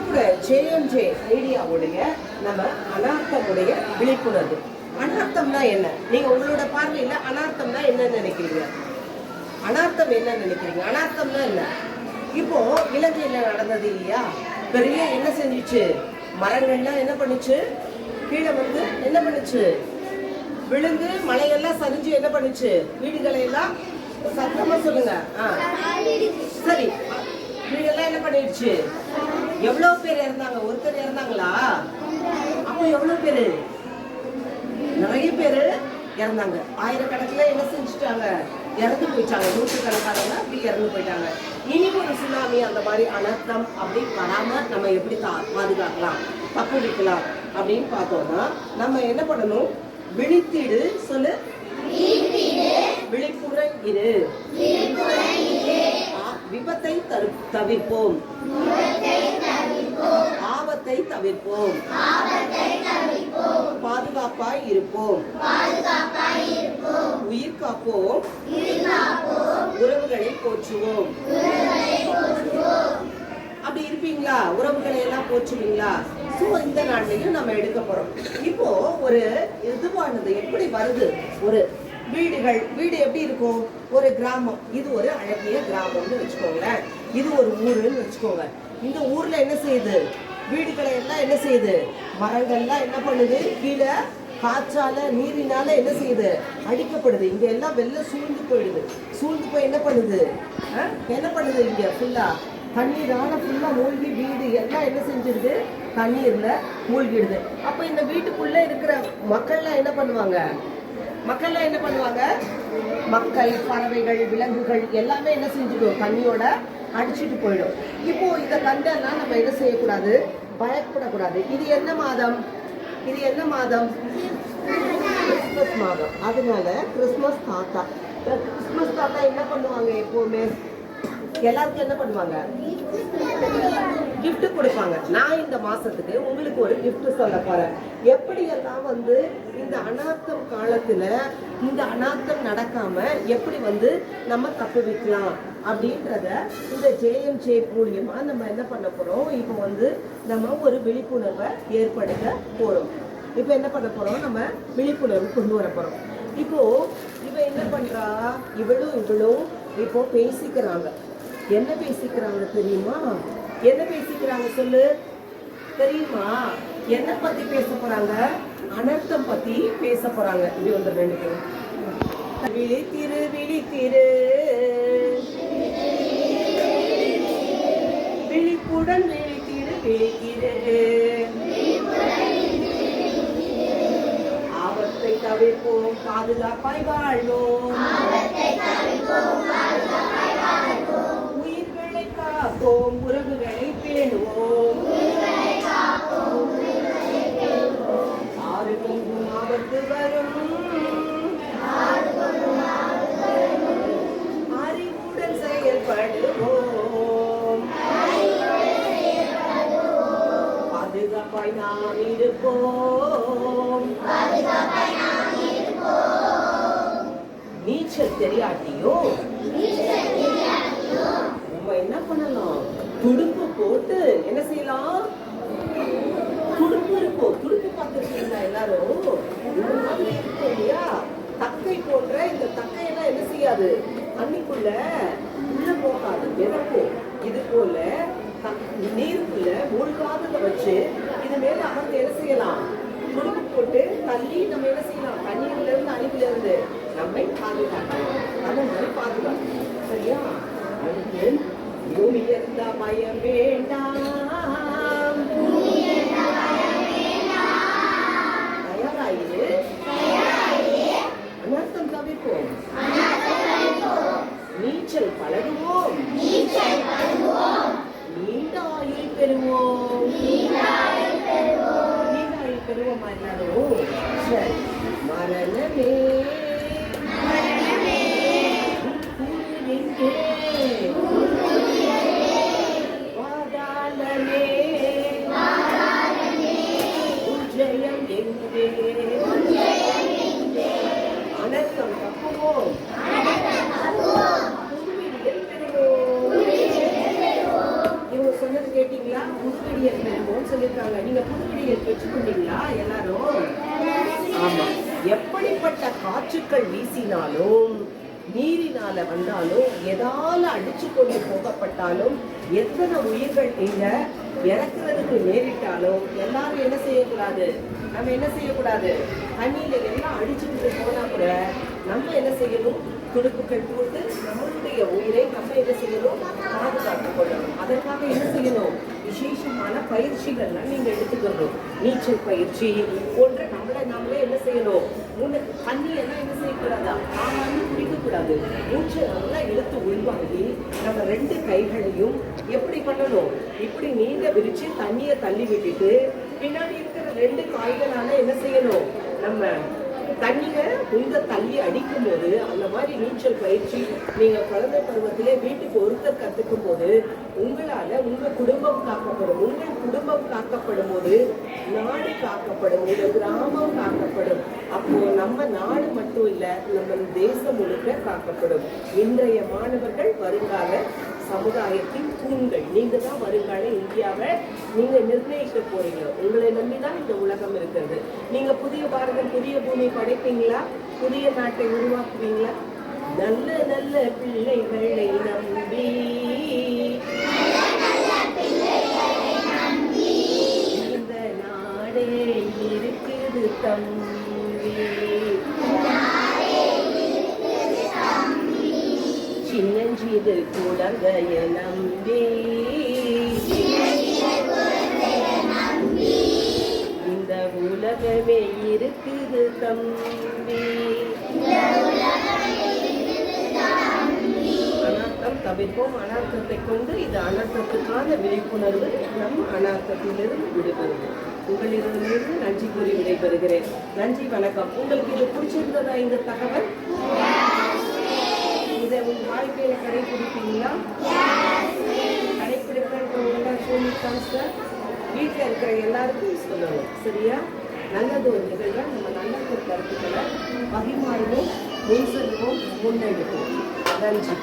நம்மளோட ஜேஎம்ஜே மீடியாவுடைய நம்ம அனார்த்தமுடைய விழிப்புணர்வு. அனார்த்தம்னா என்ன? நீங்க உங்களோட பார்வையில அனார்த்தம்னா என்ன நினைக்கிறீங்க? அனார்த்தம் என்ன நினைக்கிறீங்க? அனார்த்தம்னா என்ன? இப்போ இலங்கையில நடந்தது இல்லையா? பெரிய என்ன செஞ்சிச்சு? மரங்கள்லாம் என்ன பண்ணுச்சு? கீழே வந்து என்ன பண்ணுச்சு? விழுந்து மலையெல்லாம் சரிஞ்சு என்ன பண்ணுச்சு? வீடுகளை எல்லாம் சத்தமா சொல்லுங்க. சரி, வீடெல்லாம் என்ன பண்ணிடுச்சு? எவ்வளவு பேர் இறந்தாங்க? ஒருத்தர் இறந்தாங்களா? அப்போ எவ்வளவு பேரு? நிறைய பேரு இறந்தாங்க. ஆயிரக்கணக்கில் என்ன செஞ்சுட்டாங்க? இறந்து போயிட்டாங்க. நூற்றுக்கணக்கானவங்க அப்படி இறந்து போயிட்டாங்க. இனி ஒரு சுனாமி அந்த மாதிரி அனர்த்தம் அப்படி வராம நம்ம எப்படி பாதுகாக்கலாம், தப்புவிக்கலாம் அப்படின்னு பார்த்தோம்னா நம்ம என்ன பண்ணணும்? விழித்திடு. சொல்லு. விழிப்புடன் இரு. விபத்தை தவிர்ப்போம். ஆபத்தை தவிர்ப்போம். பாதுகாப்பாய் இருப்போம். உயிர் காப்போம். உறவுகளை போற்றுவோம். அப்படி இருப்பீங்களா? உறவுகளை எல்லாம் போற்றுவீங்களா? ஸோ இந்த நாள்லையும் நம்ம எடுக்க போறோம். இப்போ ஒரு இதுவானது எப்படி வருது? ஒரு வீடு எப்படி இருக்கும்? ஒரு கிராமம். இது ஒரு அழகிய கிராமம்னு வச்சுக்கோங்களேன். இது ஒரு ஊருன்னு வச்சுக்கோங்க. இந்த ஊர்ல என்ன செய்யுது? வீடுகளை எல்லாம் என்ன செய்யுது? மரங்கள்லாம் என்ன பண்ணுது? கீழே காற்றால நீரினால என்ன செய்யுது? அடிக்கப்படுது. இங்க எல்லாம் வெள்ளம் சூழ்ந்து போயிடுது. சூழ்ந்து போய் என்ன பண்ணுது? இங்க ஃபுல்லா தண்ணீரால ஃபுல்லா மூழ்கி வீடு எல்லாம் என்ன செஞ்சிருது? தண்ணீர்ல மூழ்கிடுது. அப்ப இந்த வீட்டுக்குள்ள இருக்கிற மக்கள்லாம் என்ன பண்ணுவாங்க? மக்கள், பறவைகள், விலங்குகள் எல்லாமே என்ன செஞ்சிடும்? தண்ணியோட அடிச்சுட்டு போயிடும். இப்போ இந்த கண்டெல்லாம் நம்ம என்ன செய்யக்கூடாது? பயப்படக்கூடாது. இது என்ன மாதம்? கிறிஸ்துமஸ் மாதம். அதனால கிறிஸ்துமஸ் தாத்தா என்ன பண்ணுவாங்க? எப்பவுமே எல்லாருக்கும் என்ன பண்ணுவாங்க? கிஃப்ட் கொடுப்பாங்க. நான் இந்த மாசத்துக்கு உங்களுக்கு ஒரு கிஃப்ட் சொல்ல போறேன். எப்படியெல்லாம் வந்து இந்த அனார்த்தம் காலத்துல இந்த அனார்த்தம் நடக்காம எப்படி வந்து நம்ம தப்பு வைக்கலாம் அப்படின்றத இந்த ஜேஎம்ஜே மூலியமா நம்ம என்ன பண்ண போறோம்? இப்போ வந்து நம்ம ஒரு விழிப்புணர்வை ஏற்படுத்த போறோம். இப்போ என்ன பண்ண போறோம்? நம்ம விழிப்புணர்வு கொண்டு வர போறோம். இப்போ இவ என்ன பண்றா? இவளும் இப்போ பேசிக்கிறாங்க. என்ன பேசிக்கிறாங்க தெரியுமா? என்ன பேசிக்கிறாங்க சொல்லு. தெரியுமா? என்ன பத்தி பேச போறாங்க? அனர்த்தம் பத்தி பேச போறாங்க. இப்படி வந்து ரெண்டு பேரும். விழித்திரு விழிப்புடன் விழித்திரு. ஆபத்தை தவிர்ப்போம். பாதுகாப்பாய் வாழ்வோம். உயிர்களை காப்போம். உறவுகளை பேணுவோம். யாருக்கும் ஆபத்து வரும். அறிவுடன் செயல்படுவோம். பாதுகாப்பாய் நாம் இருப்போம். நீச்சல் தெரியாட்டியும் நம்ம என்ன பண்ணலாம்? துடுப்பு போட்டு என்ன செய்யலாம்? துடுப்பு இருக்கும். துடுப்பு பார்த்துருக்கீங்களா எல்லாரும்? இருக்கும் இல்லையா? தக்கை போன்ற இந்த தக்கையெல்லாம் என்ன செய்யாது? தண்ணிக்குள்ள உள்ள போகாது, மிதக்கும். இது போல நீருக்குள்ள மூழ்காதத வச்சு இது மேல அமர்ந்து என்ன செய்யலாம்? துடுப்பு போட்டு தள்ளி நம்ம என்ன செய்யலாம்? தண்ணீர்ல இருந்து அழிவுல இருந்து நம்மை பாதுகாக்கலாம். அந்த மாதிரி பாதுகாக்கணும். சரியா? அதுக்கு பூமி இருந்தா பயம் வேண்டாம். தயாராயிரு. அனர்த்தம் தவிர்ப்போம். நீச்சல் பழகுவோம். நீண்ட ஆயுள் பெறுவோம். நீண்ட ஆயுள் பெறுவோமா எல்லாரும்? சரி. மரணமே வாதாளமே புதுவெளியை பெறுவோம்னு சொல்லியிருக்காங்க. நீங்க புதுவெளியை பெற்றுக்கொண்டீங்களா எல்லாரும்? ஆமா. எப்படிப்பட்ட காற்றுக்கள் வீசினாலும், நீரினால வந்தாலும், எதால அடிச்சு கொண்டு போகப்பட்டாலும், எத்தனை உயிர்கள் இங்க இறக்குறதுக்கு நேரிட்டாலும் எல்லாரும் என்ன செய்யக்கூடாது? நம்ம என்ன செய்யக்கூடாது? தண்ணியில எல்லாம் அடிச்சுக்கிட்டு போனா கூட நம்ம என்ன செய்யணும்? துடுப்புகள் போட்டு நம்மளுடைய உயிரை நம்ம என்ன செய்யணும்? பாதுகாத்துக் கொள்ளணும். அதற்காக என்ன செய்யணும்? விசேஷமான பயிற்சிகள்லாம் நீங்க எடுத்துக்கணும். நீச்சல் பயிற்சி போன்ற நம்மளை நாமளே என்ன செய்யணும்? தண்ணி எல்லாம் என்ன செய்யக்கூடாதா? ஆமான்னு குடிக்கக்கூடாது. மூச்சு நல்லா இழுத்து உள்வாங்கி நம்ம 2 கைகளையும் எப்படி பண்ணணும்? இப்படி நீண்ட விரிச்சு தண்ணியை தள்ளி விட்டுட்டு பின்னாடி இருக்கிற 2 காய்களால என்ன செய்யணும்? நம்ம தண்ணியை உங்க தள்ளி அடிக்கும் போது அந்த மாதிரி நீச்சல் பயிற்சி நீங்க குழந்தை பருவத்திலே வீட்டுக்கு ஒருத்தர் கத்துக்கும் போது உங்களால உங்க குடும்பம் காக்கப்படும். உங்கள் குடும்பம் காக்கப்படும் போது நாடு காக்கப்படும், உங்க கிராமம் காக்கப்படும். அப்போ நம்ம நாடு மட்டும் இல்ல, நம்ம தேசம் முழுக்க காக்கப்படும். இன்றைய மாணவர்கள் வருங்கால சமுதாயத்தின் தூண்கள். நீங்க தான் வருங்கால இந்தியாவை நீங்க நிர்ணயிக்க போறீங்க. உங்களை நம்பிதான் இந்த உலகம் இருக்கிறது. நீங்க புதிய பாரதம், புதிய பூமி படைப்பீங்களா? புதிய நாட்டை உருவாக்குவீங்களா? நல்ல நல்ல பிள்ளைகளை நம்பி இந்த நாடே இருக்குது தம்பி. சின்னஞ்சிறு குழந்தைய நம்பி இந்த உலகமே இருக்குது தம்பி. அனர்த்தம் தவிர்ப்போம். அனர்த்தத்தை கொண்டு இது அனர்த்தத்துக்கான விழிப்புணர்வு. நம் அனர்த்தத்திலிருந்து விடுபடுவோம். உங்களிடமிருந்து நன்றி கூறி விடைபெறுகிறேன். நன்றி, வணக்கம். உங்களுக்கு இது பிடிச்சிருந்ததா இந்த தகவல்? இதை உங்க வாழ்க்கையில கடைபிடிப்பீங்களா? கடைபிடிப்பேன் சொல்லிட்டாங்க சார். வீட்டில் இருக்கிற எல்லாருக்கும் சொல்லணும். சரியா? நல்லது ஒரு நிகழ்வை நம்ம நல்ல ஒரு கருத்துக்களை பகிர்மாறுவோம், முன் செல்வோம், முன்னெடுப்போம். நன்றி.